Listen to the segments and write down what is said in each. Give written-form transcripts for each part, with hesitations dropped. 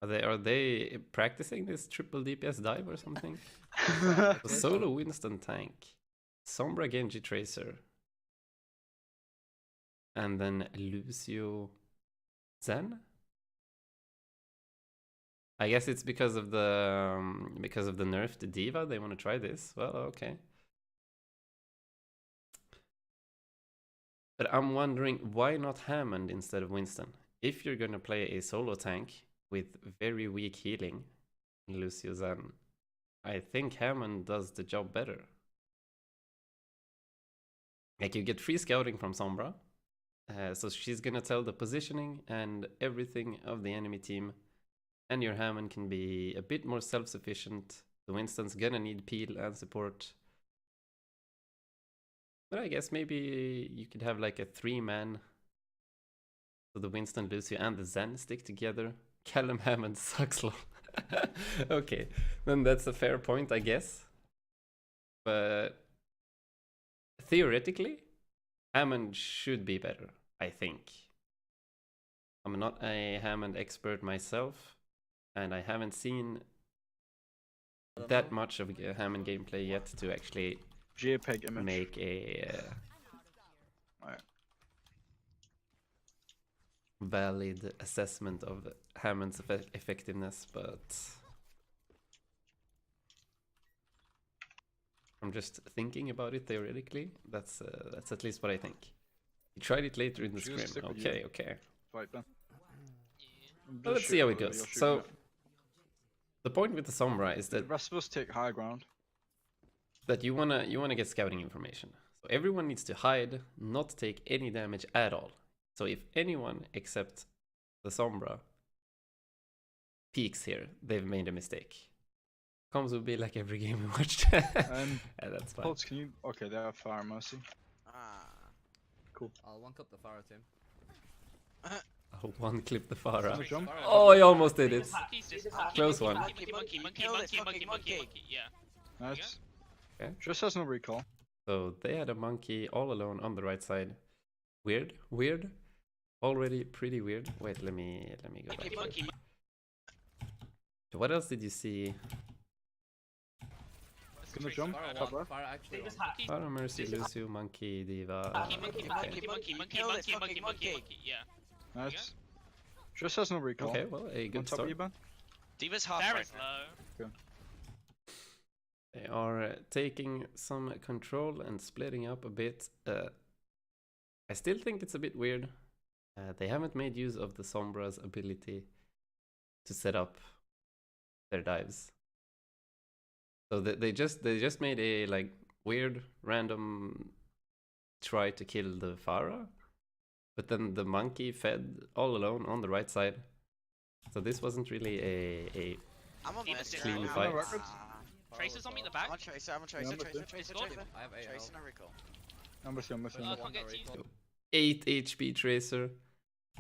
Are they practicing this triple DPS dive or something? A solo Winston tank, Sombra Genji Tracer, and then Lucio Zen. I guess it's because of the nerf to Diva. They want to try this. Well, okay. But I'm wondering, why not Hammond instead of Winston? If you're gonna play a solo tank with very weak healing, Lucio Zen, I think Hammond does the job better. Like, you get free scouting from Sombra, so she's gonna tell the positioning and everything of the enemy team, and your Hammond can be a bit more self-sufficient. The Winston's gonna need peel and support. But I guess maybe you could have like a 3-man. So the Winston, Lucio, and the Zen stick together. Callum Hammond sucks, lol. Okay, then that's a fair point, I guess. But theoretically, Hammond should be better, I think. I'm not a Hammond expert myself, and I haven't seen that much of Hammond gameplay yet to actually JPEG image. make a valid assessment of Hammond's effectiveness, but I'm just thinking about it theoretically. That's at least what I think. You tried it later in the scrim. Okay, okay. Right, Ben. Well, let's see how it goes. So the point with the Sombra is that the rest of us take high ground. That you wanna get scouting information. So everyone needs to hide, not take any damage at all. So if anyone except the Sombra peeks here, they've made a mistake. Comms will be like every game we watched. Yeah, that's fine. Pulse, can you? Okay, they have fire mercy. Cool. I'll one clip the Pharaoh team. Oh, one clip the Pharah. Jump. Oh, I almost did it. Close one. Monkey. Yeah. Nice. Okay. Just has no recall. So they had a monkey all alone on the right side. Weird. Already pretty weird. Wait, let me go back here. So what else did you see? Gonna jump. Top left. Pharaoh actually. Pharaoh, Mercy, Lucio, Monkey, Diva. Monkey. Yeah. Nice. Just has no recall. Okay, well, a On good top of start. you, Ben. Diva's half Very right slow. now. They are taking some control and splitting up a bit. I still think it's a bit weird. They haven't made use of the Sombra's ability to set up their dives. So they just made a like weird random try to kill the Pharah, but then the monkey fed all alone on the right side. So this wasn't really a I'm on clean fight. Tracer's on me in the back. I'm a tracer. Tracer. I have 8 Tracer, health. no recall. I'm with you. I'm with you. I can't get to you. 8 HP Tracer,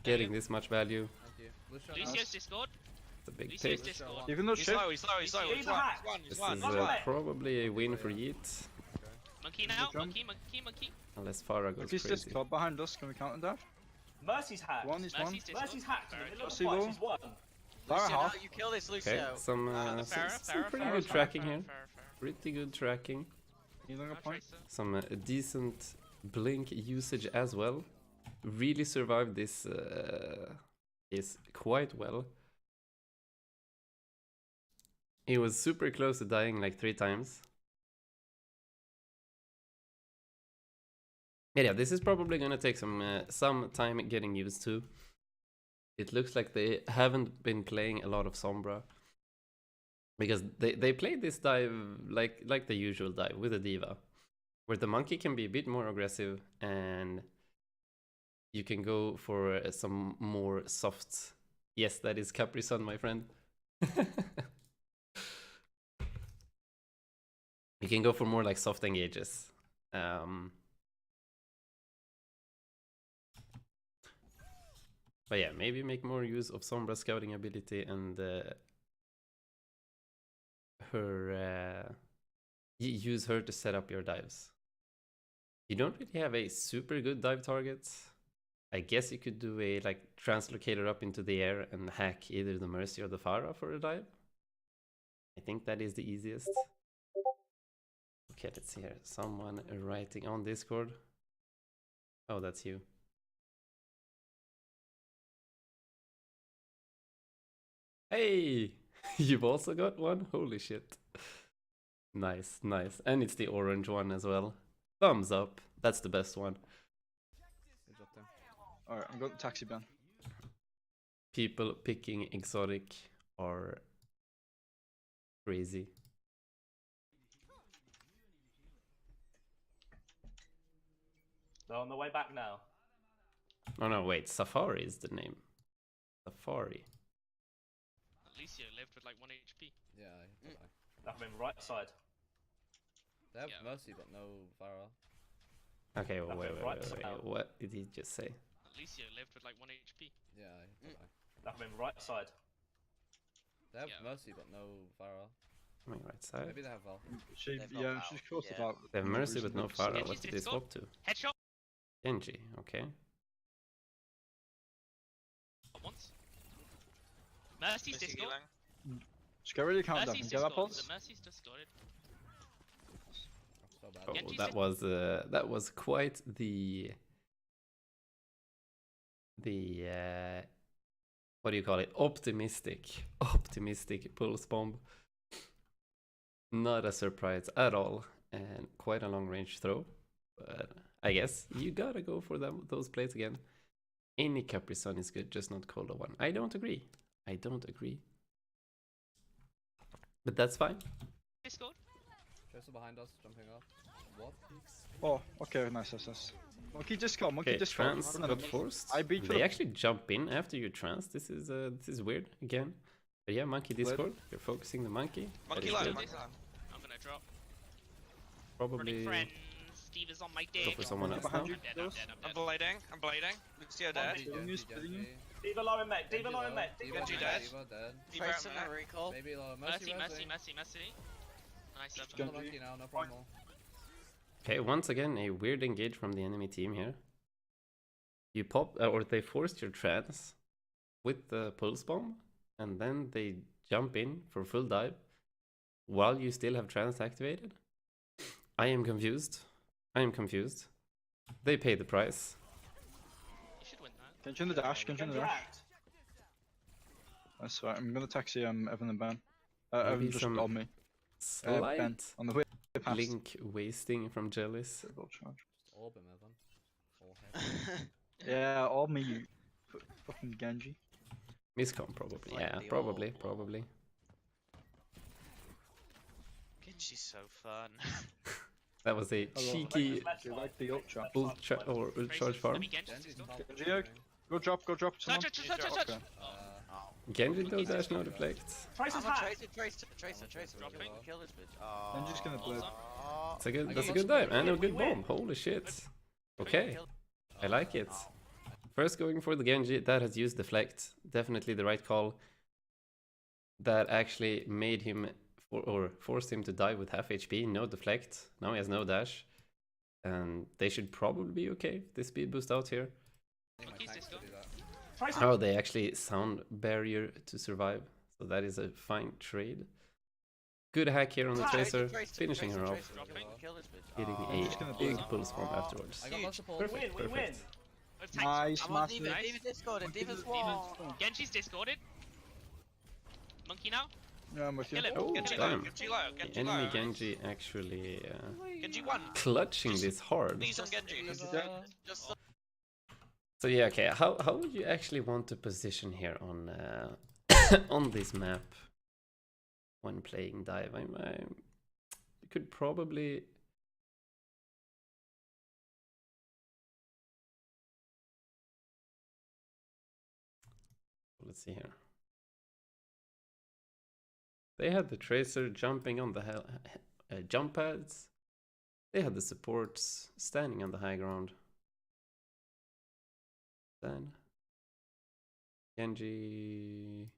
getting this much value. Thank you. Lucio. Lucio's Discord. It's a big Lucio's pick. Discord. Even though He's shit. slow. He's This one. is probably a win for Yeet, Monkey now. Jump. Monkey. unless Farah goes He's this crazy. club behind us. Can we count him down? Mercy's hacked. One, he's one. Mercy's Discord. Mercy's hacked. In the middle of Lucio the fight, low. she's won. Fire Lucio, half. no, you kill this, Okay, Lucio. some pretty good tracking here. Pretty good tracking. Healing a point. Some decent blink usage as well. Really survived this is quite well. He was super close to dying like 3 times. Yeah, this is probably gonna take some time getting used to. It looks like they haven't been playing a lot of Sombra, because they played this dive like the usual dive with a Diva, where the monkey can be a bit more aggressive and you can go for some more soft. Yes, that is Capri Sun, my friend. You can go for more like soft engages. But yeah, maybe make more use of Sombra's scouting ability and use her to set up your dives. You don't really have a super good dive target, I guess you could do a like translocator up into the air and hack either the Mercy or the Pharah for a dive. I think that is the easiest. Okay, let's see here. Someone writing on Discord. Oh, that's you. Hey, you've also got one? Holy shit. Nice, nice. And it's the orange one as well. Thumbs up. That's the best one. Good job, Tim. Alright, I'm going to taxi ban. People picking exotic are crazy. They're on the way back now. Oh no, wait. Safari is the name. Safari. Alicia lived with like 1 HP. Yeah, I die. I'm in right side. They have Yeah. Mercy, but no Pharah. Okay, well, Nothing wait, right wait, wait, side. wait. What did he just say? Alicia lived with like 1 HP. Yeah, I die. I'm in right side. They have Yeah. Mercy, but no Pharah. Coming right side. Maybe they have Val. She, They've yeah, got she's Val, close yeah. about. They have Mercy but no Pharah. Genji's What did they disco? swap to? Headshot Genji, okay. once. Mercy's Mercy disco. healing. Just get ready to count down. Mercy's Get that disco. pulse? The Mercy's discarded. So bad. Oh, Genji's that was quite the what do you call it? Optimistic pulse bomb. Not a surprise at all, and quite a long range throw. But I guess you gotta go for those plays again. Any Capri Sun is good, just not Cola one. I don't agree. I don't agree. But that's fine. Discord. Tracer behind us, jumping up. What? Oh, okay, nice, nice, nice. Monkey disco, monkey Okay, disco. trans No, no, got no. forced. I beat for They the- actually jump in after you trans. This is weird again. But yeah, monkey Discord. You're focusing the monkey. That Monkey is low, good. monkey low. I'm gonna drop. Probably Running friends. Steve is on my dick. go for someone else now. Behind you, I'm dead, I'm Ghost. dead, I'm I'm dead. blading, I'm blading. Lucio dead. Genji, Genji. Diva low in mech. Diva low in mech. Diva Genji low in dead. mech. Diva dead. Diva Tracer out no there. recall. Maybe low. Mercy, Mercy, Mercy. Nice. Kill the Genji. monkey now, no problem. Okay, once again a weird engage from the enemy team here. You pop or they forced your trans with the pulse bomb, and then they jump in for full dive while you still have trans activated. I am confused. They pay the price. You should win that. Genji in the dash, Genji in the Genji dash. hacked. That's right, I'm gonna taxi Evan and Ben. Evan Maybe just some on me. Slight Ben, on the way past. link wasting from Jealous. Triple charge. Just orb him, Evan. Full head. Yeah, all me, you fucking Genji. Miscom probably. Like Yeah, the probably, old- probably. Genji's so fun. That was a Hello. cheeky You like the ult charge? ultra or ultra charge farm. Let me Genji Genji's disco. top. Genji out. Go drop someone. Touch. Okay. Genji though dash no deflects. Tracer's I'm a hacked. tracer. Dropping. Kill this bitch. I'm just gonna blade. Oh. That's a good. I That's a got good lost. dive and a We good win. bomb. Holy shit. Okay, Kill- I like it. First going for the Genji that has used deflect. Definitely the right call. That actually made him or forced him to die with half HP, no deflect. Now he has no dash, and they should probably be okay. The speed boost out here. Monkey's disco. Tracer. Oh, they actually sound barrier to survive, so that is a fine trade. Good hack here on the Tracer, finishing her off, Kill this bitch. hitting Oh. just gonna a big blade. pulse bomb afterwards. I got lots of pulls. Perfect, We win. perfect. Let's take- Nice, I'm on massive. Diva. Nice. Diva discorded. Diva's Diva. wall. Genji's discorded. Monkey now. Yeah, I'm with you. Kill him. Oh, Genji damn. low. Genji low, The Genji enemy low. Genji actually Genji won. clutching this hard. Knees on Genji. Just So yeah, okay. How would you actually want to position here on on this map when playing dive? You could probably. Let's see here. They had the Tracer jumping on the jump pads. They had the supports standing on the high ground. Then Genji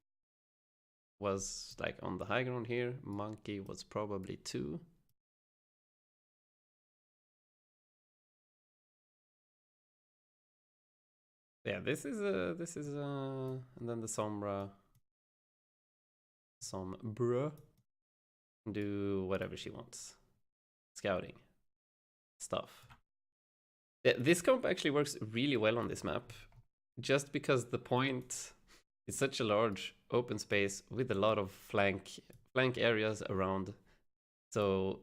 was like on the high ground here. Monkey was probably 2. Yeah, this is and then the Sombra do whatever she wants. Scouting stuff. Yeah, this comp actually works really well on this map, just because the point is such a large open space with a lot of flank areas around. So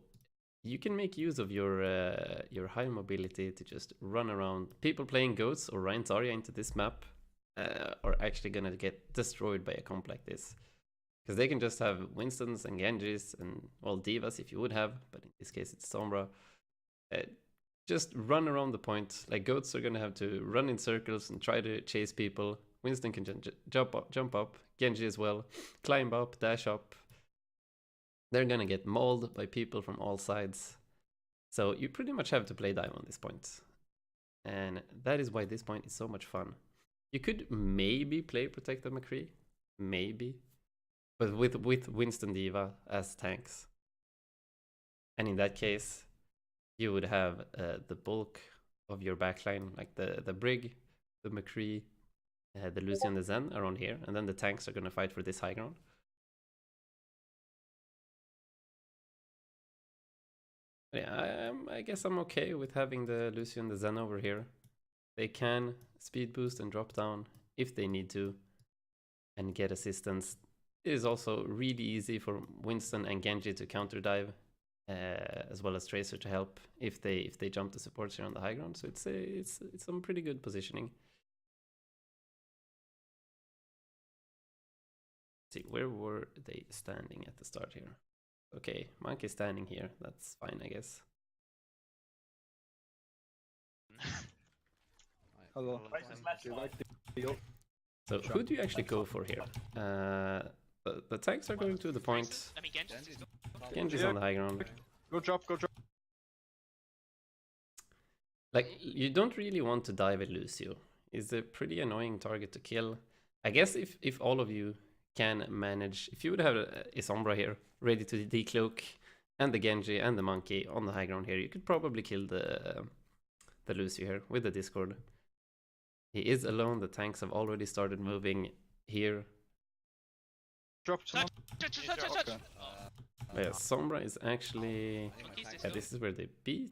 you can make use of your high mobility to just run around. People playing Goats or Ryan Zarya into this map are actually gonna get destroyed by a comp like this. Because they can just have Winstons and Genjis and, well, Divas if you would have, but in this case it's Sombra. Just run around the point. Like, Goats are gonna have to run in circles and try to chase people. Winston can jump up, Genji as well, climb up, dash up. They're gonna get mauled by people from all sides. So you pretty much have to play dive on this point. And that is why this point is so much fun. You could maybe play Protector McCree, maybe. But with Winston Diva as tanks. And in that case, you would have the bulk of your backline, like the Brig, the McCree, the Lucian, the Zen around here. And then the tanks are gonna fight for this high ground. Yeah, I guess I'm okay with having the Lucian and the Zen over here. They can speed boost and drop down if they need to and get assistance. It is also really easy for Winston and Genji to counter dive, as well as Tracer to help if they jump the supports here on the high ground. So it's some pretty good positioning. Let's see, where were they standing at the start here? Okay, Monkey standing here. That's fine, I guess. Hello. Tracer's left You side. like the So who do you actually go for here? The tanks are going to the point. I mean, Genji's Genji's on the high ground. Go drop, go drop. Like, you don't really want to dive at Lucio. It's a pretty annoying target to kill. I guess if all of you can manage, if you would have a Sombra here ready to decloak, and the Genji and the Monkey on the high ground here, you could probably kill the Lucio here with the Discord. He is alone. The tanks have already started moving here. Drop someone. Touch. Okay. But yeah, Sombra is actually... Monkey's Yeah, disco. this is where they beat.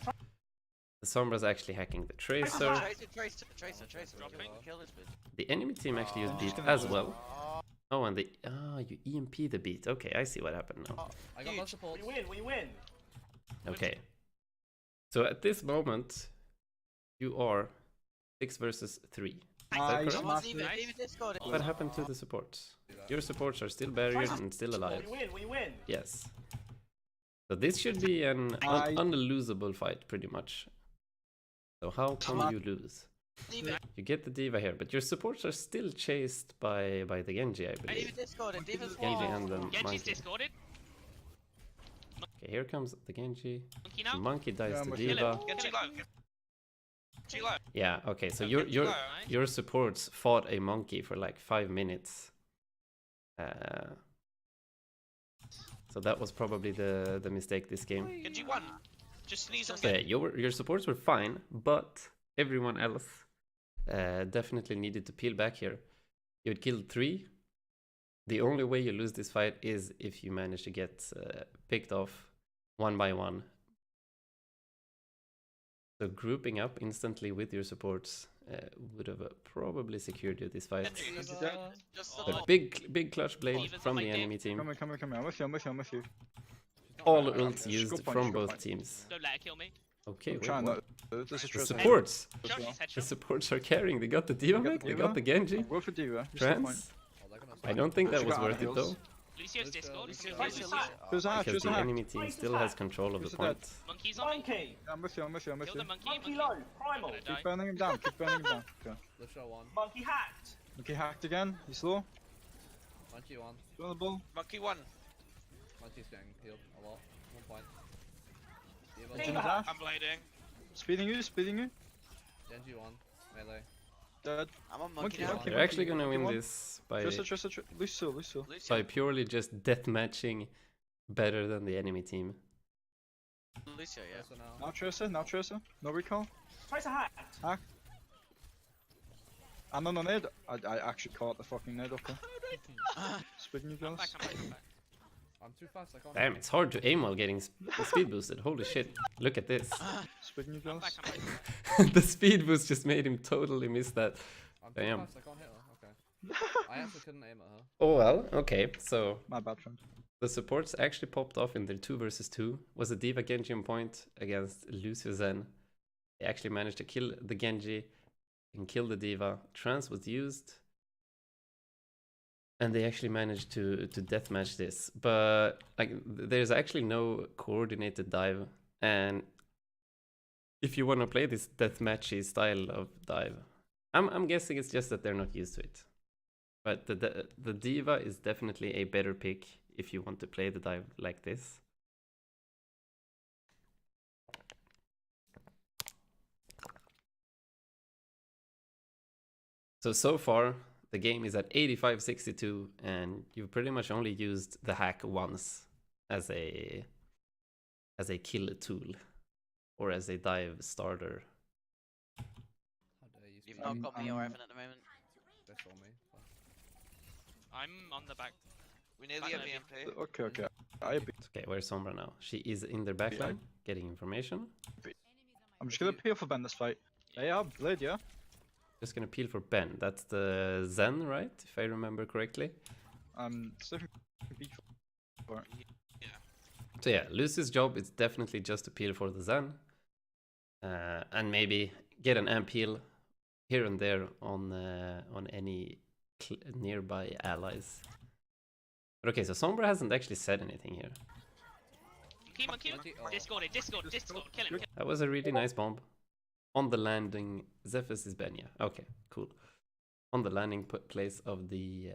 The Sombra's actually hacking the Tracer. Tracer. Dropping. Kill this bitch. The enemy team actually used beat as well. Oh, and they... Ah, you EMP the beat. Okay, I see what happened now. I got lots of support. We win. Okay. So at this moment, you are 6 versus 3. Nice, correct? master. Leave it Discord. What happened to the supports? Your supports are still buried and still alive. We win. Yes. So this should be an I- unlosable fight, pretty much. So how come you lose? Leave it. You get the Diva here, but your supports are still chased by the Genji, I Leave believe. it Discord. Diva's Genji wall. and the Genji's Monkey. discorded. Okay, here comes the Genji. Monkey The now. Monkey dies Yeah, to I'm Kill Diva. him. Genji low. Genji low. Yeah, okay, so Genji low. your supports fought a Monkey for like 5 minutes. So that was probably the mistake this game. Genji won. Just sneeze on So yeah, Genji. your supports were fine, but everyone else definitely needed to peel back here. You had killed 3. The only way you lose this fight is if you manage to get picked off one by one. So grouping up instantly with your supports would have probably secured you this fight. Genji. Just Oh. But big clutch blade Even from like the game. enemy team. Come here. I'm with you. All ults used Scoop on, from scoop both on. teams. Don't let her kill me. Okay, I'm wait, trying what? not. This is The true. supports! Josh, well. he's The headshot. supports are carrying. They got the Diva got the back, they Diva. got the Genji. Go for Diva. You still point. Trans? Oh, they're gonna I don't think that She was got worth it heals. though, Lucio's discord. Lucio, Tracer's Lucio, hack. Lucio. Choose a hack, because choose a the hack. enemy team still has control of the Choose a point. Monkey's on me. Monkey. I'm with you. Kill the monkey. Monkey low. Primal. Gonna Keep die. burning him down. Okay. Let's show one. Monkey hacked. Okay, hacked again. He's slow. Monkey one. Still on the ball. Monkey won. Monkey's getting healed a lot. 1 point. Diva Genji one. dash. I'm blading. Speeding you. Genji one. Melee. Dead. I'm on Monkey, monkey now. monkey. You're actually gonna Monkey win one. this by Lucio. Lucio. purely just death matching better than the enemy team. Lucio, yeah. Tracer now. Now Tracer. No recall. Tracer hacked. Hack. I'm on a nade. I actually caught the fucking nade, okay. Speaking you I'm guys. back, I'm back. I'm too fast, I can't. Damn, it's hard to aim while getting speed boosted. Holy shit. Look at this. Speaking you I'm back, guys. I'm back. The speed boost just made him totally miss that. I'm too Damn. fast, I can't hit her. Okay. I actually couldn't aim at her. Oh well, okay. So My bad friend. the supports actually popped off in their 2 versus 2. Was a Diva Genji on point against Lucio Zen. They actually managed to kill the Genji and kill the Diva. Trance was used. And they actually managed to deathmatch this. But like there's actually no coordinated dive. And if you want to play this deathmatchy style of dive, I'm guessing it's just that they're not used to it. But the Diva is definitely a better pick if you want to play the dive like this. So far, the game is at 85-62, and you've pretty much only used the hack once as a kill tool or as a dive starter. How dare you? You've not got me or Evan at the moment. They saw me. I'm on the back. We nearly have BMP. Okay. I beat. Okay, where's Sombra now? She is in their backline, getting information. I'm just gonna peel for Ben this fight. They are blade, yeah? Just gonna peel for Ben. That's the Zen, right? If I remember correctly. Sniffing beat for it. So yeah, Lucy's job is definitely just to peel for the Zen. And maybe get an amp heal here and there on any nearby allies. But okay, so Sombra hasn't actually said anything here. Monkey. Oh. Discord, kill him. That was a really nice bomb. On the landing, Zephyrus is Ben, yeah. Okay, cool. On the landing place of the...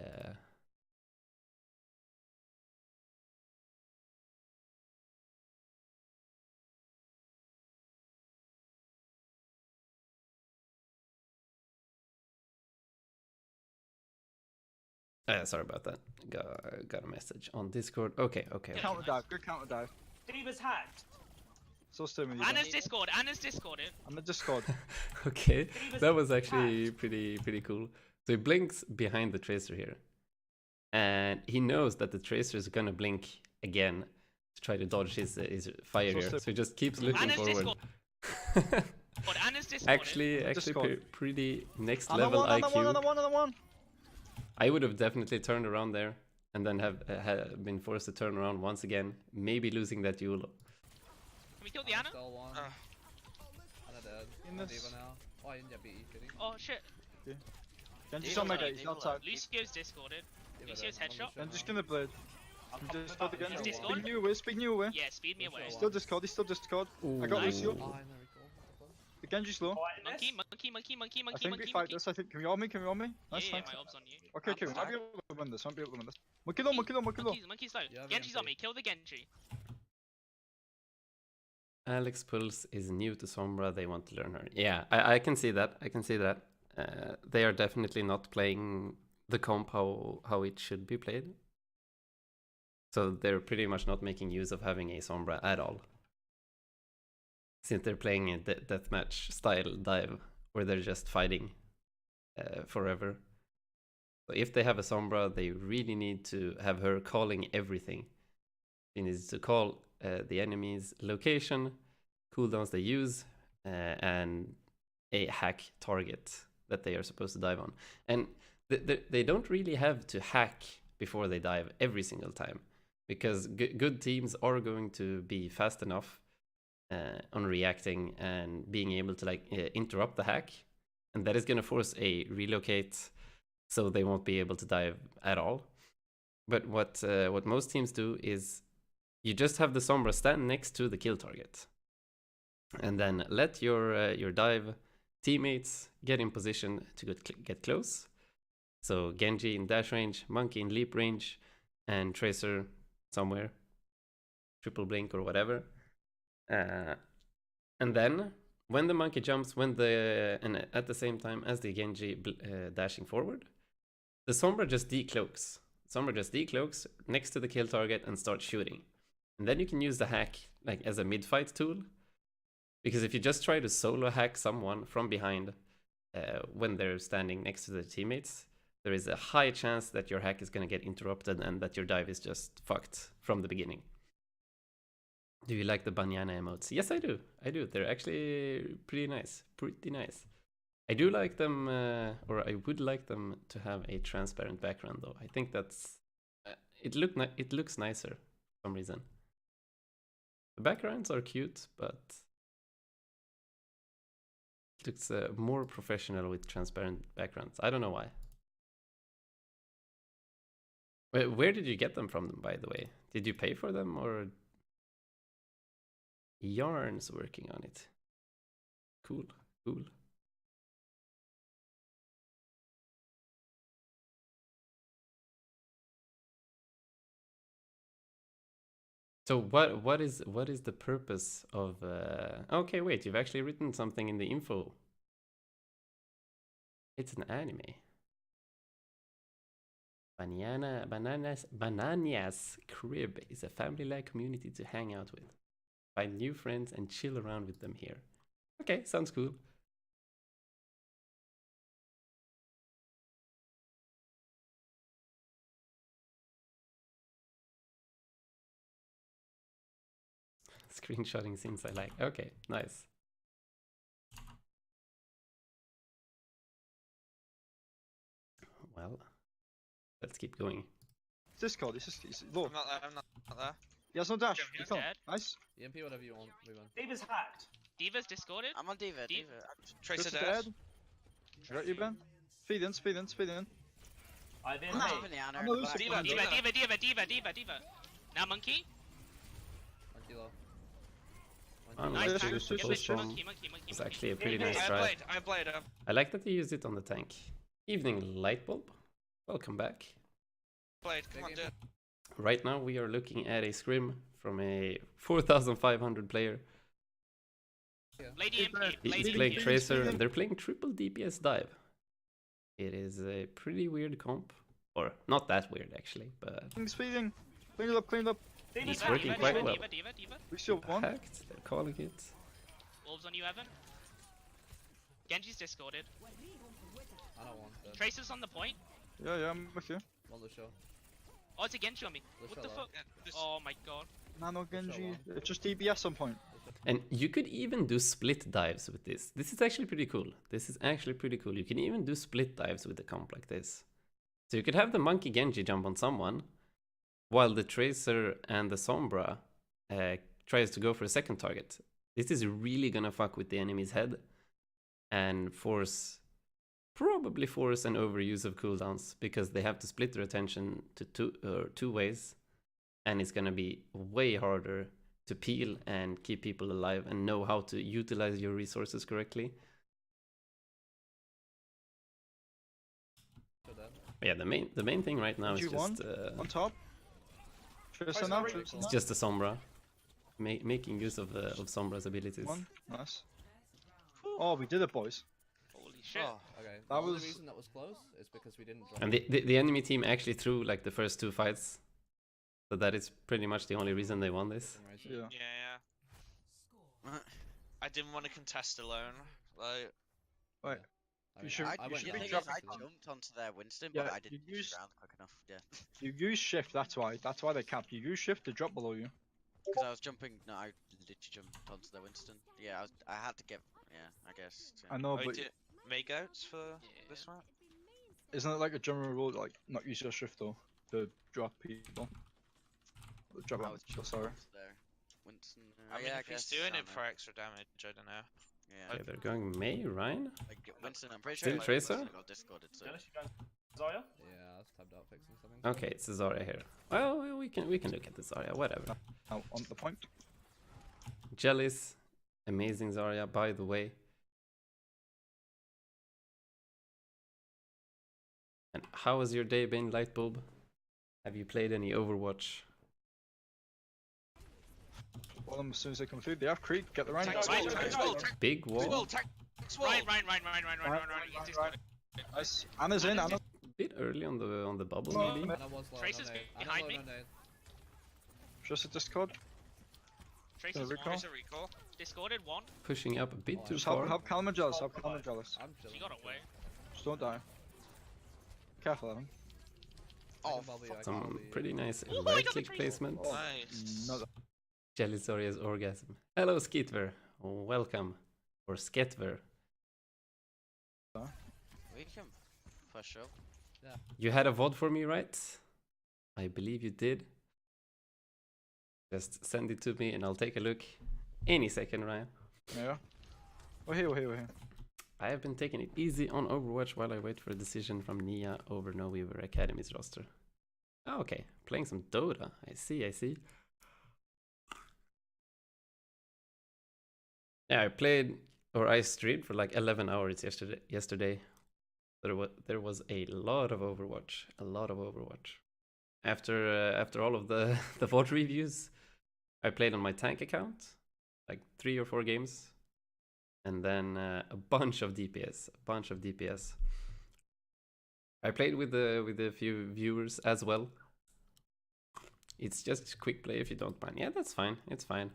sorry about that. Got a message on Discord. Okay. Counter dive, good counter dive. D.Va's hacked. So still with you. Anna's Discorded. I'm the Discord. Okay, that was actually pretty cool. So he blinks behind the Tracer here. And he knows that the Tracer is gonna blink again to try to dodge his fire here. So he just keeps looking Anna's forward. Anna's Discorded. Actually Discord. pretty next Another level one, IQ. another one. I would have definitely turned around there and then have been forced to turn around once again, maybe losing that duel. Can we kill the Anna? Still one. Anna dead. In I'm this- Diva now. Oh, I didn't get beat, kidding. Oh shit. Genji's on my gate, he's outside. Lucio's Discorded. Diva Lucio's dead. headshot. Genji's gonna blade. You just got the Genji. Discord? Speak new away. Yeah, speed me away. Still Still Discord, he's still Discord. I got Nice. Lucio. Oh, I know, recall. The Genji's low. Alright, in Monkey. I think we fight this, I think. Can we all me? Yeah, Nice, yeah, thanks. my ob's on you. Okay, we might be able to win this, Monkey low. Monkey's low. Yeah, Genji's BMP. on me. Kill the Genji. Alex Pulse is new to Sombra, they want to learn her. Yeah, I can see that. They are definitely not playing the comp how it should be played. So they're pretty much not making use of having a Sombra at all. Since they're playing a deathmatch style dive where they're just fighting forever. So if they have a Sombra, they really need to have her calling everything. She needs to call the enemy's location, cooldowns they use, and a hack target that they are supposed to dive on. And they don't really have to hack before they dive every single time, because good teams are going to be fast enough on reacting and being able to interrupt the hack, and that is going to force a relocate, so they won't be able to dive at all. But what most teams do is you just have the Sombra stand next to the kill target, and then let your dive teammates get in position to get close. So Genji in dash range, Monkey in leap range, and Tracer somewhere, triple blink or whatever. And then when the Monkey jumps, and at the same time as the Genji dashing forward, the Sombra just decloaks. Sombra just decloaks next to the kill target and starts shooting. And then you can use the hack as a mid-fight tool. Because if you just try to solo hack someone from behind, when they're standing next to their teammates, there is a high chance that your hack is going to get interrupted and that your dive is just fucked from the beginning. Do you like the banana emotes? Yes, I do. I do. They're actually pretty nice. Pretty nice. I do like them, or I would like them to have a transparent background, though. I think that's it looks nicer for some reason. The backgrounds are cute, but it looks more professional with transparent backgrounds. I don't know why. Where did you get them from, by the way? Did you pay for them, or Yarn's working on it? Cool, cool. So what is the purpose of? Okay, wait, you've actually written something in the info. It's an anime. Banana's Crib is a family-like community to hang out with. Find new friends and chill around with them here. Okay, sounds cool. Screenshotting scenes I like. Okay, nice. Well, let's keep going. Discord, it's low. I'm not there, I'm not there. He has no dash. Jim, He you're can't. dead. Nice. EMP, whatever you want, move on. D.Va's hacked. D.Va's discorded. I'm on D.Va, Deep. D.Va. Chris Tracer is dead. dead. I got you, Ben. Feed in, speed in, speed in. I've been I'm mate. jumping the honor. I'm losing. D.Va, D.Va, D.Va, D.Va, D.Va, D.Va, D.Va. Now monkey. Monkey low. Oh, Nice. nice. Yes, Tank. yes, yes, Give yes, it yes. monkey, monkey, monkey. It's monkey. actually a pretty Hey, nice hey, try. I played. I like that you used it on the tank. Evening, Lightbulb. Welcome back. Come on, do it. Right now we are looking at a scrim from a 4,500 player. Lady MP. He's Lady playing MP. Tracer and they're playing triple DPS dive. It is a pretty weird comp. Or not that weird actually, but Speeding. Clean it up, clean it up. D.Va's He's hacked. working D.Va, quite D.Va, well. D.Va, D.Va, D.Va. We still won. hacked, they're calling it. Wolves on you, Evan. Genji's discorded. I don't want that. Tracer's on the point. Yeah, I'm with you. One Lucio. Oh, it's a Genji on me. Lucio What the low. fuck? Yeah, just Oh my god. Nano Genji. one. It's just DBS on point. And you could even do split dives with this. This is actually pretty cool. This is actually pretty cool. You can even do split dives with a comp like this. So you could have the Monkey Genji jump on someone, while the Tracer and the Sombra tries to go for a second target. This is really gonna fuck with the enemy's head and probably force an overuse of cooldowns, because they have to split their attention to two ways, and it's gonna be way harder to peel and keep people alive and know how to utilize your resources correctly. So dead. But yeah, the main thing right now is Genji just On top. Tracer now. Tracer it's now. just the Sombra, making use of Sombra's abilities. One. Nice. Oh, we did it, boys. Holy shit. Oh, Okay, That the only was- reason that was close is because we didn't drop. And the enemy team actually threw like the first two fights, so that is pretty much the only reason they won this. Yeah. yeah. I didn't want to contest alone. Like, Right. I You mean, should- I you went should the be down thing is, dropping I because- jumped onto their Winston, Yeah, but I you didn't use- use around quick enough. Yeah, You use shift. That's why. That's why they cap. You use shift to drop below you. because I was jumping. No, I literally jumped onto their Winston. Yeah, I had to get. Yeah, I guess. Yeah. I know, Oh, but did make outs for this one? isn't it like a general rule, like not use your shift though to drop people? Drop I out. was jumping Sorry. onto their Winston. I mean, yeah, if he's guess, doing I it don't for know. extra damage, I don't know. Yeah. Okay, they're going May, Ryan? Like Winston, I'm pretty Still sure. like, Tracer? Winston got discorded, so. Dennis, you going Zarya? Yeah, I was tabbed out fixing something. Okay, it's a Zarya here. Well, we can look at the Zarya, whatever. Now on the point. Jellies, amazing Zarya, by the way. And how has your day been, Lightbulb? Have you played any Overwatch? Well, as soon as they come through, they have creep. Get the rank. Tax Right, wall, right, tax right. wall, Big wall? wall, tax wall. Ryan. He's discorded. Nice. Anna's in. Anna. Bit early on the bubble, No, maybe. no. Anna was low, Tracer's no nade. Anna behind low, me. no nade. Just a Discord. Tracer's recall? on. Tracer recall. Discorded one. Pushing up a bit Oh, too Just far. help Calm and Jealous, help Calm and Jealous. I'm She chilling. got away. Just don't die. Careful, Evan. Oh, Some pretty nice Oh, I right got the click tree. placement. Nice. No, Jelisoria's orgasm. Hello, Skitver. Welcome. Or Sketver. we can push up. You had a VOD for me, right? I believe you did. Just send it to me and I'll take a look any second, Ryan. yeah. We're here, we're here, we're here. I have been taking it easy on Overwatch while I wait for a decision from Nia over No Weaver Academy's roster. Oh, okay, playing some Dota. I see, I see. Yeah, I played, or I streamed for like 11 hours yesterday. There was a lot of Overwatch, After all of the the VOD reviews, I played on my tank account, like 3 or 4 games, and then a bunch of DPS. I played with a few viewers as well. It's just quick play if you don't mind. Yeah, that's fine. It's fine.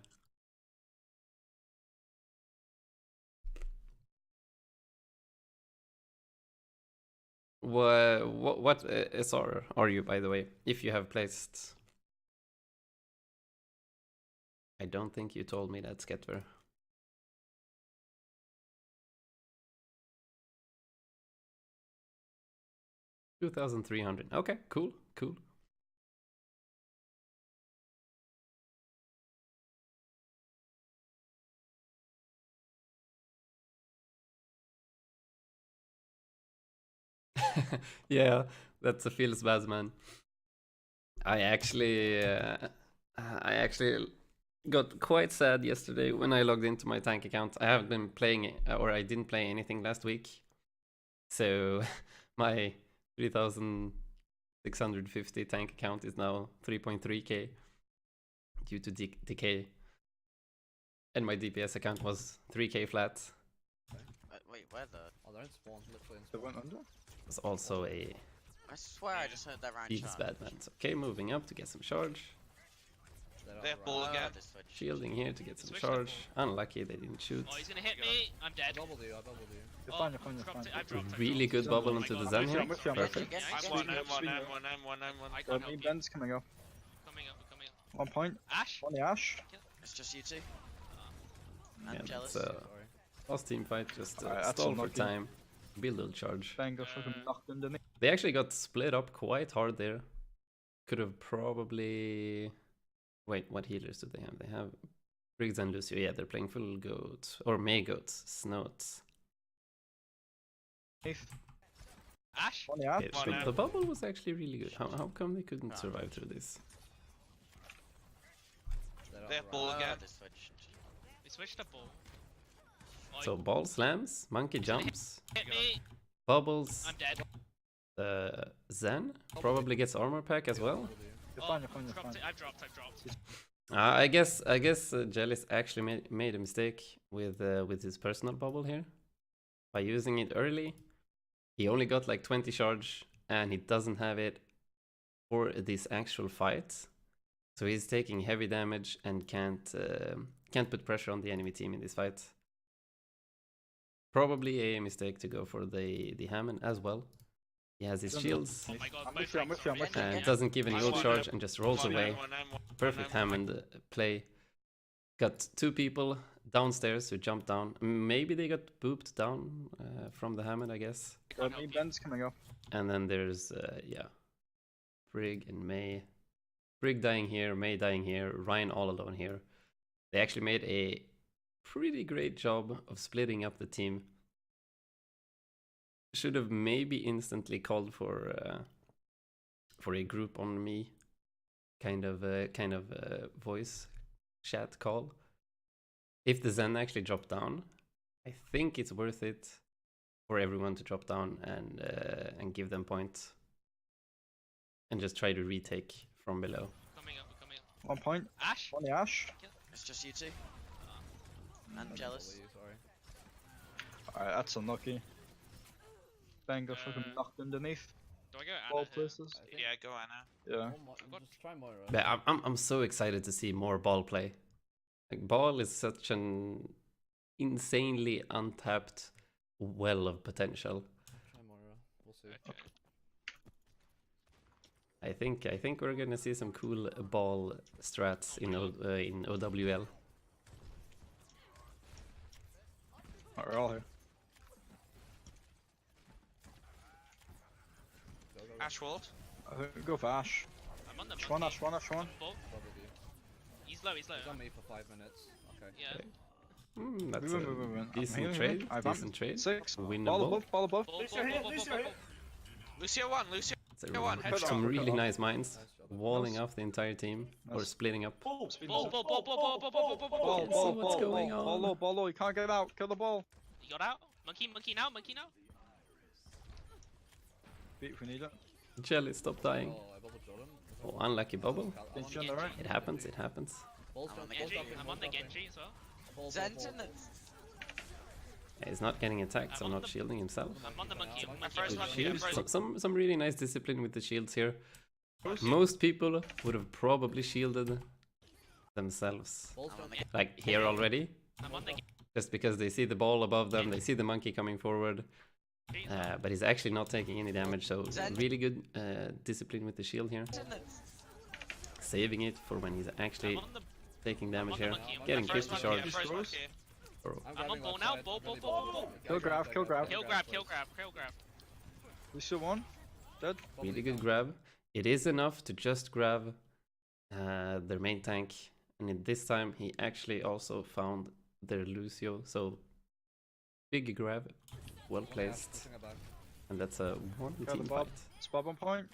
What SR are you, by the way? If you have placed, I don't think you told me that, Sketver. $2,300. Okay, cool. Yeah, that's a feels bad, man. I actually got quite sad yesterday when I logged into my tank account. I haven't been playing, or I didn't play anything last week. So my 3,650 tank account is now 3.3k due to decay. And my DPS account was 3k flat. Wait, where the? Oh, they're in spawn, literally in They spawn. went under? It was also a I swear I just heard that round feels shot. bad, man. So, okay, moving up to get some charge. They're on They the have bull right. again. This switch. Shielding here to get some Switch that charge. Unlucky they didn't shoot. Oh, he's gonna hit me. I'm I dead. doubled you. You're Oh, fine, you're fine, you're dropped fine. it, I've dropped it. Really good Zone bubble one. into the I'm Zen with you, here. I'm with you, I'm with you. Perfect. Yes, I'm yes, one, yes. I Got can't me, help you. Ben's coming up. Coming up. 1 point. Ash? On the Ash. It's just you two. Yeah, I'm jealous. that's Sorry. last team fight. Just Alright, that's stall for unlucky. time. Build a charge. Bang got fucking knocked underneath. They actually got split up quite hard there. Could have probably... Wait, what healers do they have? They have Briggs and Lucio. Yeah, they're playing full goat. Or May goats. Snoats. Ash? On the Ash. Okay, Come on so now. the bubble was actually really good. How come they couldn't survive through this? They're on They have the bull right. again. This switch. They switched to bull. Oh, So ball slams, monkey jumps, hit me. bubbles. I'm dead. Zen probably gets armor pack as well. Doubled you. You're Oh, fine, you're fine, you're dropped fine. it. I've dropped. I guess Jealous actually made a mistake with his personal bubble here by using it early. He only got like 20 charge and he doesn't have it for this actual fight, so he's taking heavy damage and can't put pressure on the enemy team in this fight. Probably a mistake to go for the Hammond as well. He has his shields Oh my god, I'm my with you, I'm frags with you, are I'm with amazing. you. and doesn't give any I'm ult one, charge and just rolls away. Perfect Hammond play. Got 2 people downstairs who jumped down. Maybe they got booped down from the Hammond, I guess. Got me, Ben's coming up. And then there's, yeah, Brig and May. Brig dying here, May dying here, Ryan all alone here. They actually made a pretty great job of splitting up the team. Should have maybe instantly called for a group on me kind of voice chat call. If the Zen actually dropped down, I think it's worth it for everyone to drop down and give them points and just try to retake from below. Coming up. 1 point. Ash? On the Ash. It's just you two. I'm jealous. Double you, sorry. Alright, that's unlucky. Bang got fucking knocked underneath. Do I go Ball Anna here? places. I think Yeah, go Anna. Yeah. one more, just try Moira. But I'm so excited to see more ball play. Like ball is such an insanely untapped well of potential. Try Moira. We'll see. Okay. I think we're gonna see some cool ball strats in OWL. Alright, we're all here. Go, go, go. Ash walled. I think we go for Ash. I'm on the Ash one, monkey. Ash one, Ash one. Both. W. He's low, he's low. He's on me for 5 minutes. Okay. Yeah. That's Move, a move, move, move. I'm decent here, trade. I have Decent trade. 6. Ball Winnable. above, ball above. Ball, Lucio ball, here, ball, Lucio ball, here. ball. Lucio one, Lucio. It's Go on, headshot. some really Cut off. nice mines. Nice job. Walling Nice. off the entire team or Nice. splitting up. Ball, Ball, ball, ball, ball, ball, ball, ball, ball, ball. Ball, Can't see ball, what's ball, going ball, on. ball low, ball low. You can't get out. Kill the ball. You got out? Monkey, monkey now, monkey now. Beat if we need it. Jelly, stop dying. Oh, I bubbled Jordan. Oh, unlucky bubble. I'm on Genji on the right. It happens, it happens. Ball's I'm on the jumping, Genji, ball's I'm on the jumping, Genji as well. ball, Zenton. He's not getting attacked, so I'm I'm on not the- shielding himself. I'm on the monkey. I'm monkey. first With one, monkey. yeah, shields. Some really nice discipline with the shields here. Close. Most people would have probably shielded themselves. Ball's I'm on the jumping. Like here already. I'm on the Just because they see the ball above them, they see the monkey coming forward. Genji. But he's actually not taking any damage, so really good discipline with the shield here. Saving it for when he's actually I'm on the taking I'm damage on the here. monkey. Getting First 50 one shards. here, first one here. Bro. I'm on grabbing ball left now, side, ball, ball, really ball, ball. ball. Guys, Kill grab, guys, kill guys, grab. Kill guys, grab, please. kill grab, kill grab. Lucio one. Dead. Really good grab. It is enough to just grab their main tank. And in this time, he actually also found their Lucio. So, big grab. Well placed. Pushing it back. And that's a one Got team the bob. fight. Spot on point.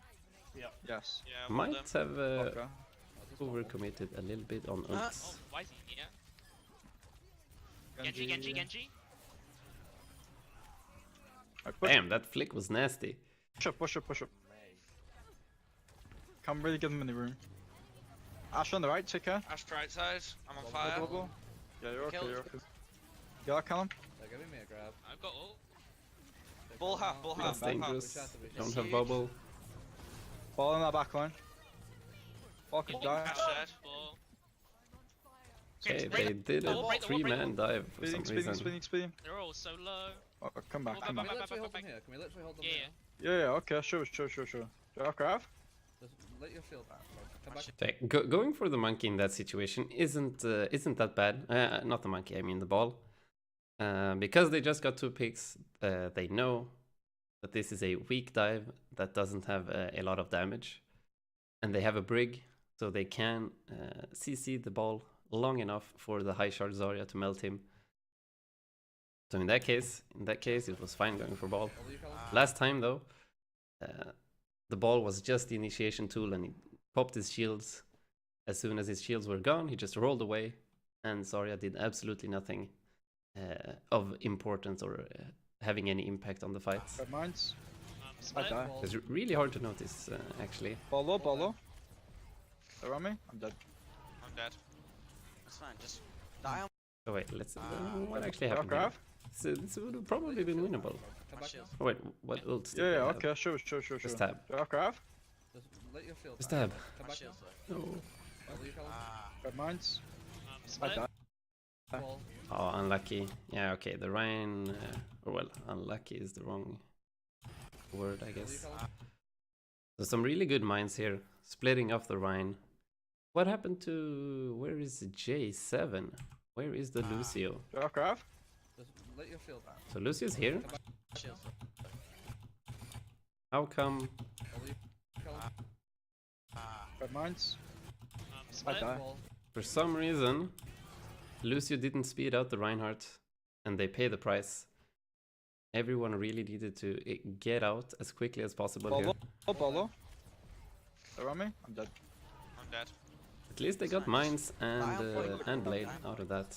Yeah. Yes. Yeah, well Might done. have Okay. Oh, this one. overcommitted a little bit on Oh, ults. why is he here? Genji, Genji, Genji. Right, push, Damn, that flick was nasty. push up, push up, push up. Can't really give them any room. Ash on the right, take care. Ash right side. I'm on Go, fire. go, go. Yeah, you're okay, Killed. you're okay. You got Callum? They're giving me a grab. I've got ult. Take Ball it half, out. ball That's half, ball half. dangerous. We shot the vision. Don't It's have huge. bubble. Ball in that back line. Ball can die. Ash dead. Ball. Okay, Break they the- did break the wall, a break the 3-man dive for some Speeding, speeding, reason. speeding, speeding. They're all so low. Oh, come back, Well, come back, back. Can we back, literally back, hold them back. here? Can we literally hold them Yeah, here? yeah. Yeah, yeah, okay, sure. Do you have grab? Just let your shield back. Come back. Okay, going for the monkey in that situation isn't that bad. Not the monkey, I mean the ball. Because they just got 2 picks, they know that this is a weak dive that doesn't have a lot of damage. And they have a brig, so they can CC the ball long enough for the high shard Zarya to melt him. So in that case, it was fine going for ball. All you Callum? Last time though, the ball was just the initiation tool and he popped his shields. As soon as his shields were gone, he just rolled away and Zarya did absolutely nothing of importance or having any impact on the fight. Grab mines. I Split. die. Ball. It's really hard to notice actually. Ball low. They're on me. I'm dead. I'm dead. That's fine. Just die on. Oh wait, let's what actually You got happened here? grab? So this would have probably been winnable. Come back shield. now. Oh wait, what ults did Yeah, they yeah, have? okay, sure. Just stab. Do you have grab? Just let your shield Just back. stab. Come My back shield's now. low. No. All you Callum? Grab mines. I Split. die. Ball. Oh, unlucky. Yeah, okay. The Rhine, or well, unlucky is the wrong word, I All you guess. Callum? So some really good mines here, splitting off the Rhine. What happened to... where is the J7? Where is the Lucio? Do you have grab? Just let your shield back. So Lucio's here. My shield's low. How come... All you Callum? Grab mines. I Split. die. Ball. For some reason, Lucio didn't speed out the Reinhardt, and they pay the price. Everyone really needed to get out as quickly as possible Ball here. low. They're on me. I'm dead. I'm dead. At least they got mines and blade out of that.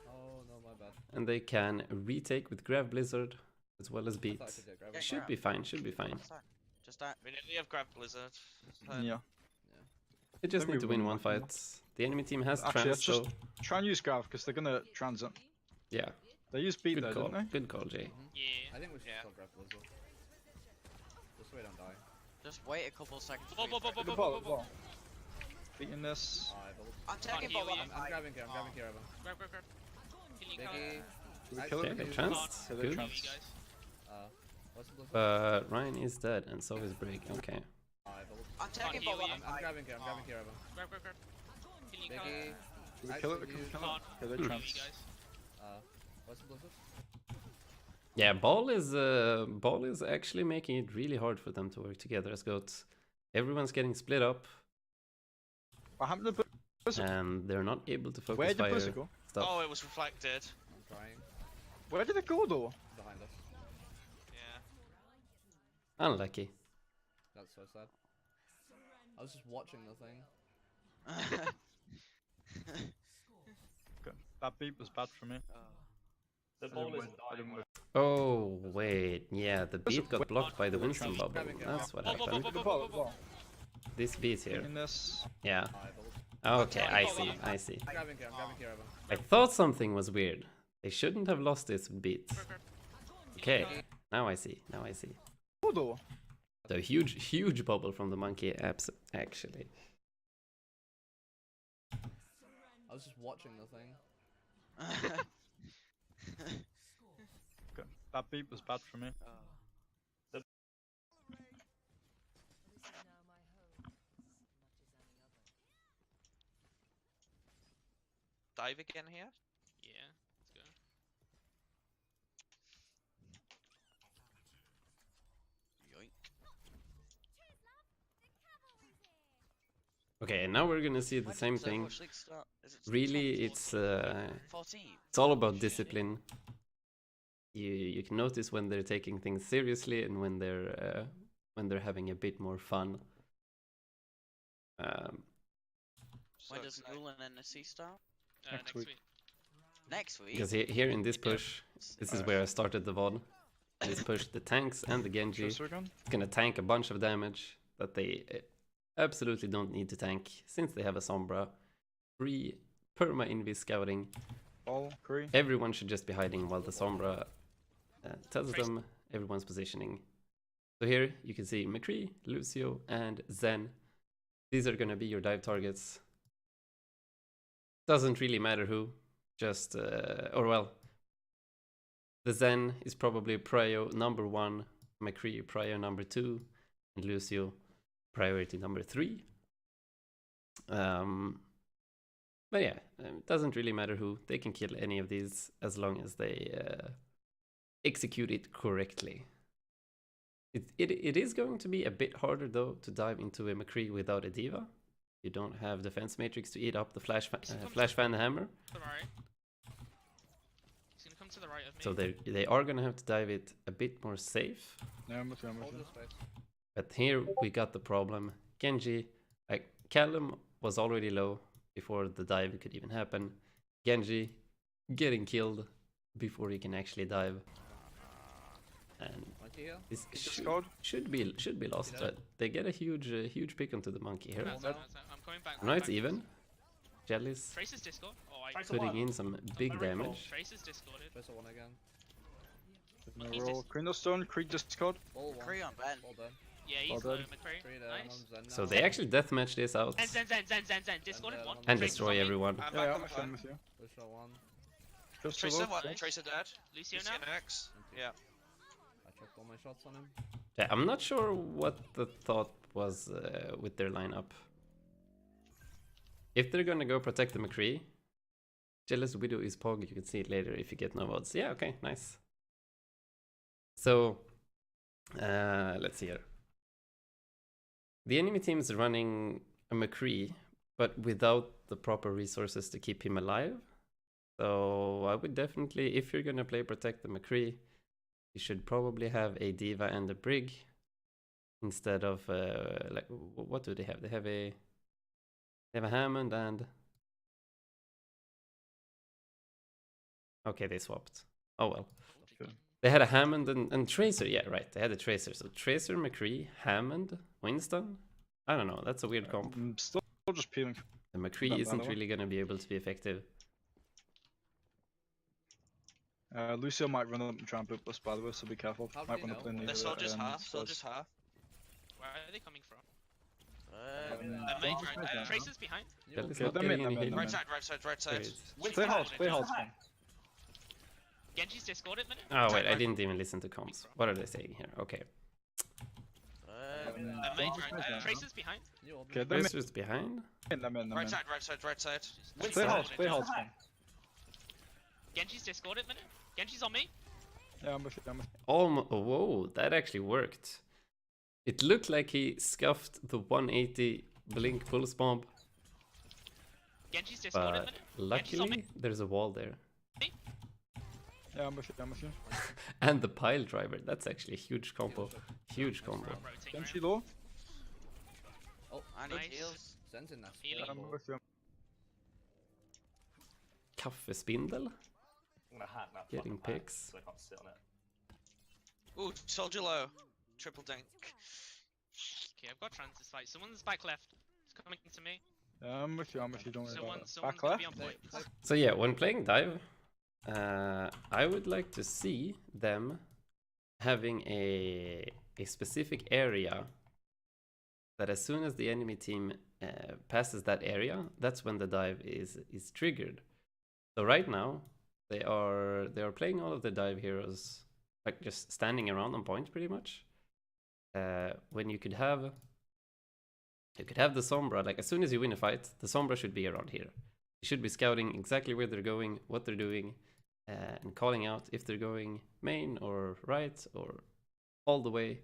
Oh no, my bad. And they can retake with Grav Blizzard as well as I beat. thought I could get grab. Yeah, it. Should be fine, should be fine. That's fine. Just die. We nearly have grabbed Blizzard. It's fine. Yeah. They just Then need we to win win one one. fight. The enemy team has Actually, trans, let's so just try and use grab because they're gonna transit. yeah, They used beat good there, call. didn't they? Good call, Jay. Yeah. I think we should Yeah. still grab Blizzard. Just so we don't die. Just wait a couple seconds. Ball, before ball, you ball, The ball, ball, ball, ball. Beating this. I'm taking heal bot you. left. I'm grabbing here, I'm grabbing here, Evan. Grab. Can you Biggie. Do we I- kill Okay, it? they Use chanced. Yeah, they Good. Heal chanced. you guys. What's the blizzard? Ryan is dead, and so is Break. Okay. I'm taking heal bot you. left. I'm grabbing here, I'm grabbing here, Evan. Grab. Can you counter? Biggie. Do we kill it? Actually, Can we use- kill it? Can't. Yeah, they Heal you chanced. guys. What's the blizzard? Yeah, Ball is actually making it really hard for them to work together as goats. Everyone's getting split up, What happened to Blizzard? and they're not able to focus Where did fire Blizzard go? stuff. Oh, it was reflected. I'm trying. Where did it go though? Behind us. Yeah. Unlucky. That's so sad. I was just watching the thing. Okay. That beat was bad for me. The I ball didn't isn't win. I dying. didn't win. Oh, wait. Yeah, the beat got blocked by the Winston bubble. Grabbing him. That's what Ball, ball, happened. ball, The ball, the ball. This beat here. Beating this. Yeah. Eyeball. Okay, I see. I see. I'm grabbing here, Evan. I thought something was weird. They shouldn't have lost this beat. Okay, now I see. Now I see. Oh though. The huge bubble from the monkey apps, actually. I was just watching the thing. Okay. That beat was bad for me. Dive again here. Yeah. Let's go. Yoink. Okay, and now we're gonna see the When same does thing. Overwatch League start? Is it Really, 10, it's 14? it's all about discipline. You can notice when they're taking things seriously and when they're having a bit more fun. When So does it's like- Newland NSC start? Next Next week. week. Next week? Because here in this push, this is where I started the VOD. This push, the tanks and the Genji, Tracer gun. it's gonna tank a bunch of damage that they absolutely don't need to tank since they have a Sombra. Free perma invis scouting. Ball. Curry. Everyone should just be hiding while the Sombra tells them everyone's positioning. So here you can see McCree, Lucio, and Zen. These are gonna be your dive targets. Doesn't really matter who, just or well, the Zen is probably prio number 1, McCree prio number 2, and Lucio priority number 3. But yeah, it doesn't really matter who. They can kill any of these as long as they execute it correctly. It is going to be a bit harder though to dive into a McCree without a diva. You don't have defense matrix to eat up the flash fan hammer, To the right. He's gonna come to the right of me. so they are gonna have to dive it a bit more safe. Yeah, I'm with you. I'm with Hold you. the space. But here we got the problem. Genji, Callum was already low before the dive could even happen. Genji getting killed before he can actually dive. And Monkey here. this Discord. should be lost, but they get a huge pick onto the monkey here. I'm coming back. Now it's even. Jelly's Tracer's Discord. Oh, I. Tracer putting one. in some big recall. damage. Tracer's Discorded. Tracer one again. Gonna roll. Crino Stone. Creek Discord. Ball one. Cree on Ben. All done. Yeah, he's Well low. done. McCree. Three down. Nice. I'm Zen So now. they actually deathmatch this out Zen. Discorded And, one. and Tracer's destroy on me. everyone. I'm Yeah, back I'm on the with you. Tracer one. Tracer Tracer low. one. Nice. Tracer dead. Lucio Lucio now. next. Yeah. I checked all my shots on him. Yeah, I'm not sure what the thought was with their lineup. If they're gonna go protect the McCree, Jealous Widow is Pog, you can see it later if you get no votes. Yeah, okay, nice. So, let's see here. The enemy team is running a McCree, but without the proper resources to keep him alive. So I would definitely, if you're gonna play Protect the McCree, you should probably have a Diva and a Brig instead of like what do they have? They have a Hammond and okay, they swapped. Oh well. Okay. They had a Hammond and Tracer. Yeah, right. They had a Tracer. So Tracer, McCree, Hammond, Winston. I don't know. That's a weird comp. I'm still just peeling. The McCree Not isn't bad, really going to be able to be effective. Lucio might run up and try and boot us, by the way, so be careful. How do Might you run up know? in The the soldiers half. stairs. Soldiers half. Where are they coming from? Genji's mid now. Tracer's behind. Well, it's Okay, not they're getting mid, any they're hit. mid, Right they're side, right side, right There side. it is. Which Play side? hard, play hard. Scrim. Genji's discorded minute. Oh wait, I didn't even listen to comms. What are they saying here? Okay. Genji's mid now. Tracer's behind. Okay, they're mid, Tracer's behind. they're mid, they're Right mid. side, right side, right side. Which Play side? hard, play hard. Scrim. Genji's discorded minute. Genji's on me. Yeah, I'm with you, I'm with Oh, whoa, that actually worked. It looked like he scuffed the 180 blink pulse bomb, Genji's discorded but minute. Genji's on luckily there's a wall there. you. Yeah, I'm with you, I'm with you. And the pile driver, that's actually a huge combo. Huge combo. Rotating Genji around. low. Oh, I need Nice. heals. Sen's in that. Healing. I'm with you. Kaffespindel, I'm gonna hack that Getting fucking pack picks. so I can't sit on it. Ooh, soldier low. Triple dink. Okay, I've got transit fight. Someone's back left. It's coming to me. Yeah, I'm with you, don't worry about it. Someone's Back gonna left? be on point. So yeah, when playing dive, I would like to see them having a specific area that as soon as the enemy team passes that area, that's when the dive is triggered. So right now they are playing all of the dive heroes like just standing around on point pretty much. When you could have the Sombra, like as soon as you win a fight, the Sombra should be around here. You should be scouting exactly where they're going, what they're doing, and calling out if they're going main or right or all the way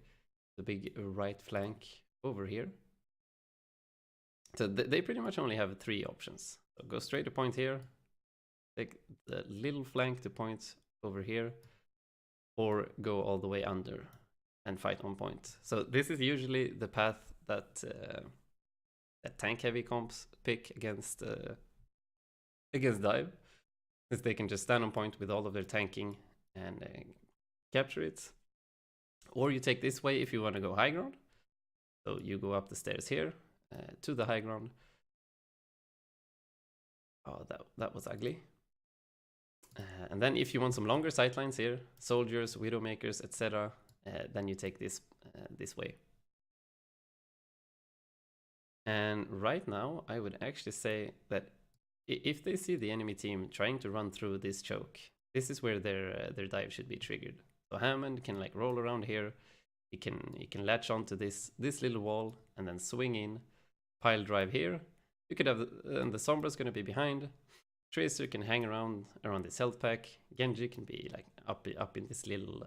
the big right flank over here. So they pretty much only have 3 options. So go straight to point here, take the little flank to point over here, or go all the way under and fight on point. So this is usually the path that tank heavy comps pick against dive, is they can just stand on point with all of their tanking and capture it. Or you take this way if you want to go high ground. So you go up the stairs here to the high ground. Oh, that was ugly. And then if you want some longer sightlines here, soldiers, widowmakers, etc., then you take this way. And right now, I would actually say that if they see the enemy team trying to run through this choke, this is where their dive should be triggered. So Hammond can like roll around here. He can latch onto this little wall and then swing in, pile drive here. You could have the Sombra's going to be behind. Tracer can hang around this health pack. Genji can be like up in this little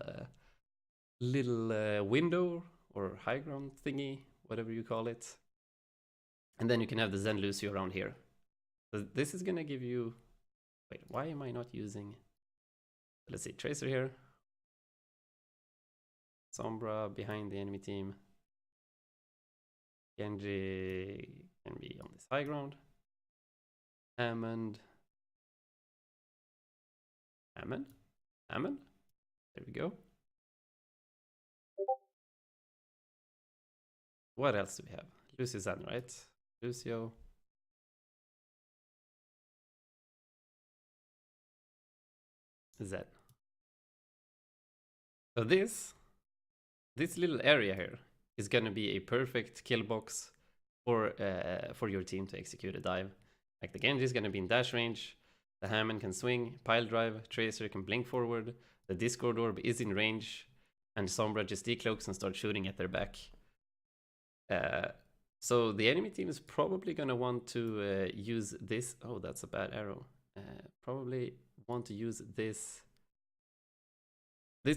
window or high ground thingy, whatever you call it. And then you can have the Zen Lucio around here. So this is gonna give you. Wait, why am I not using? Let's see, Tracer here. Sombra behind the enemy team. Genji can be on this high ground. Hammond. There we go. What else do we have? Lucio Zen, right? Lucio. Zen. So this little area here is gonna be a perfect kill box for your team to execute a dive. Like the Genji is gonna be in dash range. The Hammond can swing, pile drive, Tracer can blink forward, the Discord Orb is in range, and Sombra just decloaks and starts shooting at their back. So the enemy team is probably going to want to use this. Oh, that's a bad arrow. Probably want to use this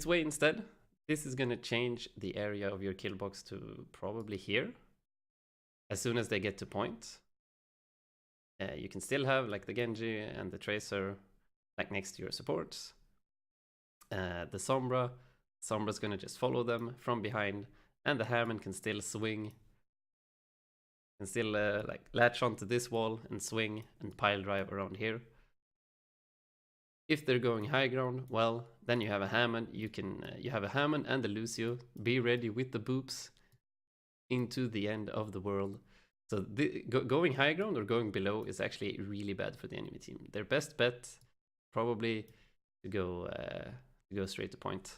way instead. This is going to change the area of your kill box to probably here. As soon as they get to point. You can still have like the Genji and the Tracer like next to your supports. The Sombra's gonna just follow them from behind, and the Hammond can still swing. Can still like latch onto this wall and swing and pile drive around here. If they're going high ground, well, then you have a Hammond. You have a Hammond and a Lucio. Be ready with the boops into the end of the world. So going high ground or going below is actually really bad for the enemy team. Their best bet probably to go straight to point.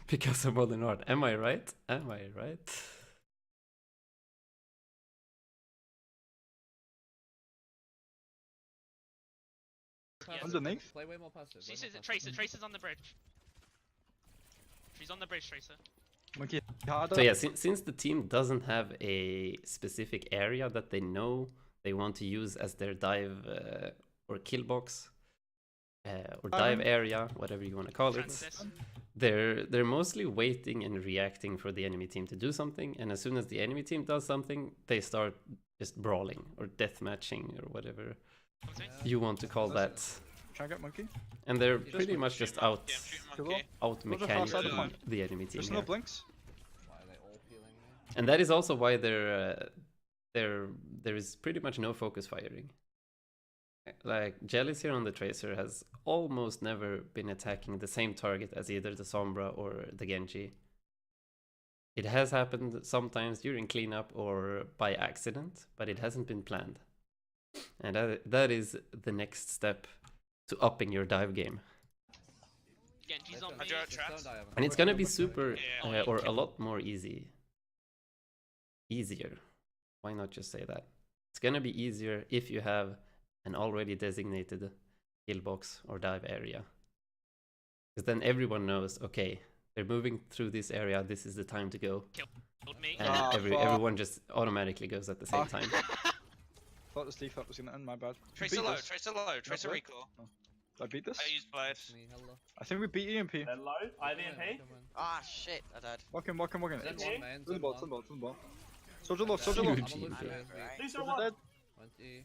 Because of modern art. Am I right? Am I right? passive. Underneath? Play way more passive. way She's more passive. Tracer. Tracer's on the bridge. She's on the bridge, Tracer. Monkey harder. So yeah, since the team doesn't have a specific area that they know they want to use as their dive or kill box or dive area, whatever you want to call it, Francis. they're mostly waiting and reacting for the enemy team to do something, and as soon as the enemy team does something, they start just brawling or death matching or whatever Come to me. you want to call that, Try and get monkey. and they're pretty much just out Yeah, I'm shooting Kill monkey. out Those are fast side of mechanically the enemy team There's here. no blinks. Why are they all healing me? And that is also why there is pretty much no focus firing. Like Jellis here on the Tracer has almost never been attacking the same target as either the Sombra or the Genji. It has happened sometimes during cleanup or by accident, but it hasn't been planned. And that is the next step to upping your dive game. Genji's on me. I drew out traps. And it's gonna be super Yeah. or a lot more easier. Why not just say that? It's gonna be easier if you have an already designated kill box or dive area. Because then everyone knows, okay, they're moving through this area, this is the time to go. Killed me. And Ah, fuck. everyone just automatically goes at the same time. Thought the Steve was gonna end, my bad. We Tracer beat low, this. Tracer low, Tracer bad. recall. Did I beat this? I used blade. Me, hello. I think we beat EMP. They're low. I have EMP. Ah, shit, I died. Walk in. Zen Okay. one main, Through the Zen ball, one. through the ball, through the ball. Soldier low, soldier low. Huge. I'm a Huge. Lucio, Right. weak. These are Soldier one. dead. 20.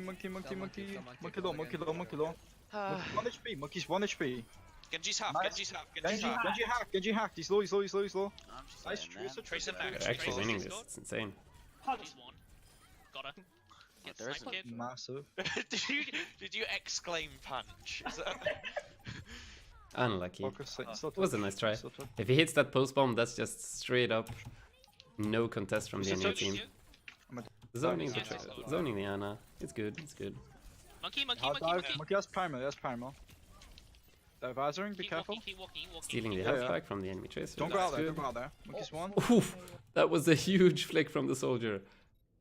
Monkey. Monkey Monkey low, monkey low, monkey low. Monkey's 1 HP, monkey's 1 HP. Genji's half, Nice. Genji's half, Genji's Genji, half. Genji hacked. He's low. I'm just Nice, saying, man. Tracer back. They're actually Tracer's winning this, scored. it's insane. She's won. Got her. Get there sniped, isn't. kid. Massive. did you exclaim punch? Is that- Unlucky. Focus. It was a nice try. If he hits that post bomb, that's just straight up no contest from the Is it enemy touch? team. Zoning the, Yeah, yeah. zoning the Ana. It's good, it's good. Monkey, monkey, Hard monkey, dive. monkey. Monkey has primal. They're visoring, be Keep careful. walking, keep walking, walking. Stealing the Yeah, health yeah. pack from the enemy tracer. Don't go that's out there, good. don't go out there. Monkey's 1. Oof, that was a huge flick from the soldier.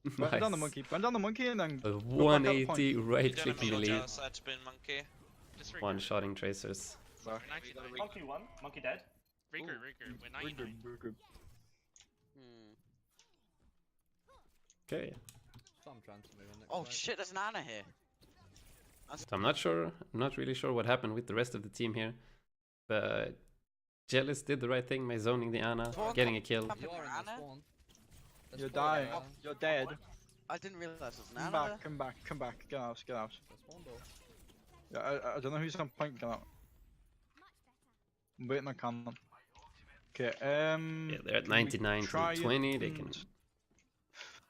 Burn down the Nice. monkey. Burn down the monkey and then A go back out 180 point. right You're doing a click meal melee, jealous side spin monkey. Just regroup. one-shotting tracers. We're 99. Monkey one. Monkey dead. Regroup. We're 99. Regroup. Hmm. Okay, So I'm trying to move on next Oh side. shit, there's an Ana here. so I'm not really sure what happened with the rest of the team here, but Jealous did the right thing by zoning the Ana, Spawn getting a kill. You are in the Ana? spawn. There's You're spawn dying. door. You're dead. I didn't realize there's an Come Ana there. back. Get out. There's spawn door. Yeah, I don't know who's on point. Get out. I'm waiting on cannon. Okay, Yeah, they're at can we 99 try to 20. They and- can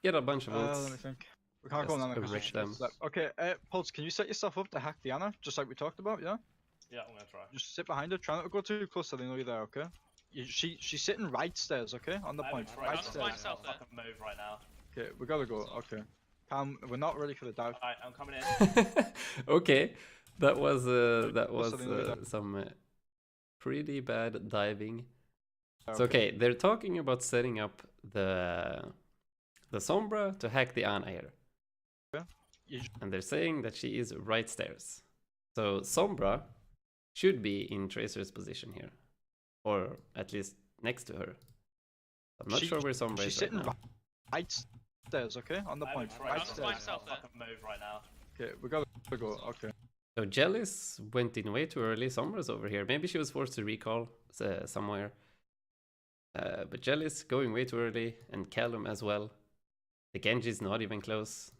get a bunch of Let me votes. think. We can't go Just on that. wreck them. Okay, Pulse, can you set yourself up to hack the Ana, just like we talked about, yeah? Yeah, I'm gonna try. Just sit behind her, try not to go too close so they know you're there, okay? She's sitting right stairs, okay? On the I point, haven't right Don't tried. find stairs. yourself I'll there. fucking move right now. Okay, we gotta go, okay. We're not ready for the dive. Alright, I'm coming in. Okay, that was something like that. some pretty bad diving. Okay. So okay, they're talking about setting up the Sombra to hack the Ana here. Yeah. You- And they're saying that she is right stairs. So Sombra should be in Tracer's position here. Or at least next to her. I'm not She- sure where Sombra She's is right sitting now. right stairs, okay? On the I point, haven't right tried. Don't stairs. find yourself I'll there. fucking move right now. Okay, we gotta go, okay. So Jealous went in way too early. Sombra's over here. Maybe she was forced to recall somewhere. But Jealous going way too early, and Callum as well. The Genji's not even close.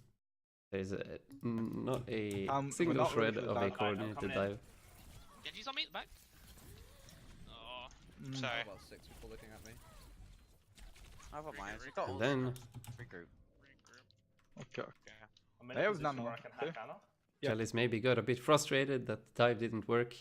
There's not a We're single not ready shred for the of a dive. coordinated coming in. dive. Genji's on me at the back. Oh, Mm. Sorry. About 6 people looking at me. I've got mine. We've got all And then regroup. regroup. Okay. I'm in I a have position nano, where I can okay. hack Ana. Yeah. Jealous maybe got a bit frustrated that the dive didn't work,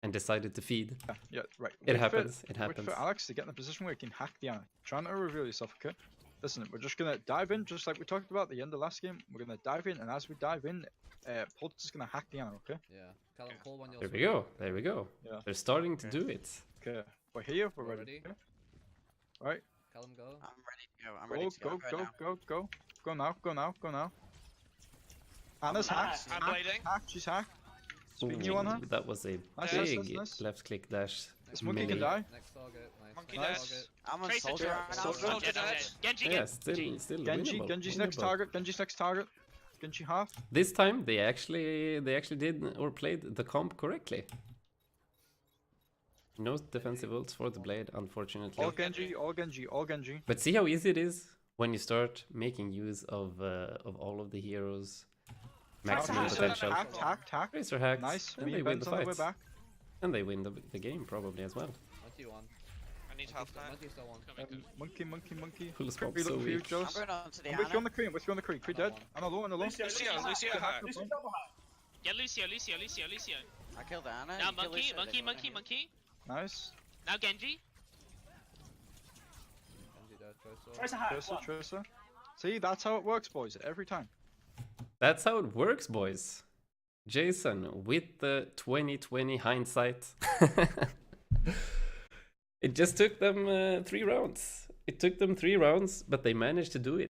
and decided to feed. Yeah, right. It Wait for- happens. It Wait happens. for Alex to get in a position where he can hack the Ana. Try not to reveal yourself, okay? Listen, we're just gonna dive in, just like we talked about at the end of last game. We're gonna dive in, and as we dive in, Pulse is gonna hack the Ana, okay? Yeah. Callum, pull when you're There we go. There we go. Yeah. They're starting to do it. Okay. We're here, we're We're ready. ready. Okay? Right. Callum, go. I'm ready to go. I'm ready Go, to go. go, Go go, now. go, go. Go now, go now, go now. Ana's I'm hacked. I'm hacked, bleeding. Hacked, she's hacked. Speaking you on her. That was a Nice, big nice, nice. left click dash. This monkey can melee. die. Next target. Nice. Monkey Next Nice. dead. target. I'm on Tracer soldier dead. right now. Soldier. Soldier dead. Genji, Yeah, Genji. still Genji, winnable. Genji's next winnable. target. Genji's next target. Genji half. This time they actually did or played the comp correctly. No defensive ults for the blade, unfortunately. All Genji, all Genji, all Genji. But see how easy it is when you start making use of all of the heroes' maximum Tracer, potential. hack, hack. Tracer hacks, Nice. and Me they and win the Ben's on the way fights, back. and they win the game probably as well. Monkey one. I need half that. Monkey still one. Monkey, monkey, monkey. Full swap, We so look for you, weak. I'm Joes. going on to the I'm with you on Ana. the Kree, I'm with you on the Kree. Kree dead. Ana low, Ana low. Lucio, Lucio hack. Get Lucio, Lucio, Lucio, Lucio. I killed Ana. Now you kill Monkey, Lucio, Monkey, they go Monkey, in. Monkey. Nice. Now Genji. Genji dead. Tracer. Tracer hack. Tracer, One. Tracer. See, that's how it works, boys. Every time. That's how it works, boys. Jason with the 2020 hindsight. It just took them 3 rounds. It took them 3 rounds, but they managed to do it.